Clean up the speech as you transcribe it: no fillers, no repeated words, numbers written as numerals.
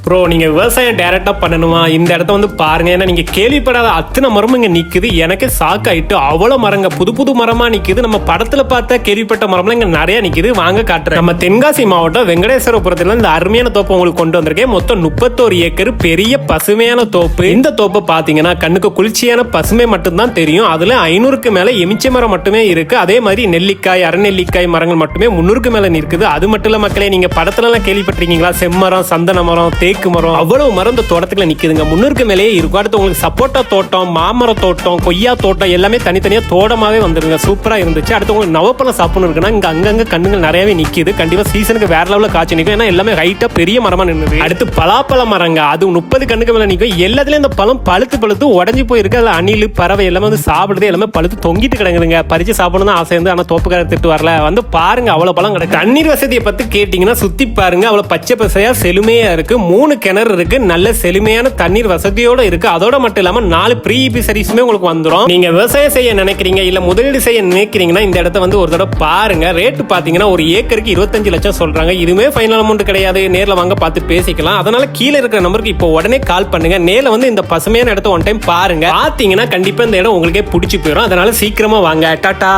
Bro நீங்க விவசாயம் டைரக்டா பண்ணணுமா இந்த இடத்த வந்து பாருங்க. ஏன்னா நீங்க கேள்விப்படாத அத்தனை மரம் இங்க நிக்குது. எனக்கு ஷாக் ஆயிட்டு அவ்வளவு மரங்க புது புது மரமா நிக்குது. நம்ம படத்துல பார்த்த கேள்விப்பட்ட மரம்லாம் இங்க நிறைய நிக்குது. வாங்க காட்டுறேன். நம்ம தென்காசி மாவட்டம் வெங்கடேஸ்வரபுரத்துல இந்த அருமையான தோப்பு உங்களுக்கு கொண்டு வந்திருக்கேன். மொத்தம் 31 ஏக்கர் பெரிய பசுமையான தோப்பு. இந்த தோப்பு பாத்தீங்கன்னா கண்ணுக்கு குளிர்ச்சியான பசுமை மட்டும்தான் தெரியும். அதுல 500க்கு மேல எமிச்சை மரம் மட்டுமே இருக்கு. அதே மாதிரி நெல்லிக்காய் அரநெல்லிக்காய் மரங்கள் மட்டுமே 300க்கு மேல நிற்குது. அது மட்டும் இல்ல மக்களே, நீங்க படத்துல எல்லாம் கேள்விப்பட்டிருக்கீங்களா செம்மரம் சந்தன மரம் தேக்கு மரம் அவ்வளவு மரம் இந்த தோட்டத்துல நிக்குதுங்க. 300க்கு மேலேயே இருக்கும். அடுத்து உங்களுக்கு சப்போட்டா தோட்டம் மாமர தோட்டம் கொய்யா தோட்டம் எல்லாமே தனித்தனியா தோட்டமாவே வந்துருங்க. சூப்பரா இருந்துச்சு. அடுத்து உங்களுக்கு நவப்பழம் சாப்பிடணும் இருக்குன்னா இங்க அங்கங்க கண்ணுகள் நிறையவே நிக்குது. கண்டிப்பா சீசனுக்கு வேற லெவல்ல காய்ச்சி நிற்கும். ஏன்னா எல்லாமே ஹைட்டா பெரிய மரமா நின்னுது. அடுத்து பலாப்பழ மரங்க, அது 30 கண்ணுக்கு மேல நிற்கும். எல்லாத்துலயும் இந்த பழம் பழுத்து உடஞ்சி போயிருக்கு. அதுல அணில் பறவை எல்லாமே வந்து சாப்பிடுறது எல்லாமே பழுத்து தொங்கிட்டு கிடங்குதுங்க. பறிச்சு சாப்பிடணும் ஆசை இருந்து ஆனா தோப்புக்கார திட்டு வரல. வந்து பாருங்க அவ்வளவு பழம் கிடைக்கும். தண்ணீர் வசதியை பத்தி கேட்டீங்கன்னா சுத்தி பாருங்க அவ்வளவு பச்சை பசையா செழுமையா இருக்கு. 3 கிணறு இருக்கு. நல்ல செழுமையான தண்ணீர் வசதியோட இருக்கு. அதோட மட்டும் இல்லாம 4 ப்ரீ சர்வீஸுமே உங்களுக்கு வந்துடும். நீங்க விவசாயம் செய்ய நினைக்கிறீங்க இல்ல முதலீடு செய்ய நினைக்கிறீங்கன்னா இந்த இடத்த வந்து ஒரு தடவை பாருங்க. ரேட்டு பாத்தீங்கன்னா ஒரு ஏக்கருக்கு 25 லட்சம் சொல்றாங்க. இதுவே ஃபைனல் அமௌண்ட் கிடையாது. நேர்ல வாங்க பார்த்து பேசிக்கலாம். அதனால கீழே இருக்கிற நம்பருக்கு இப்போ உடனே கால் பண்ணுங்க. நேர்ல வந்து இந்த பசுமையான இடத்த ஒன் டைம் பாருங்க. பாத்தீங்கன்னா கண்டிப்பா இந்த இடம் உங்களுக்கே பிடிச்சி போயிடும். அதனால சீக்கிரமா வாங்க. டாடா.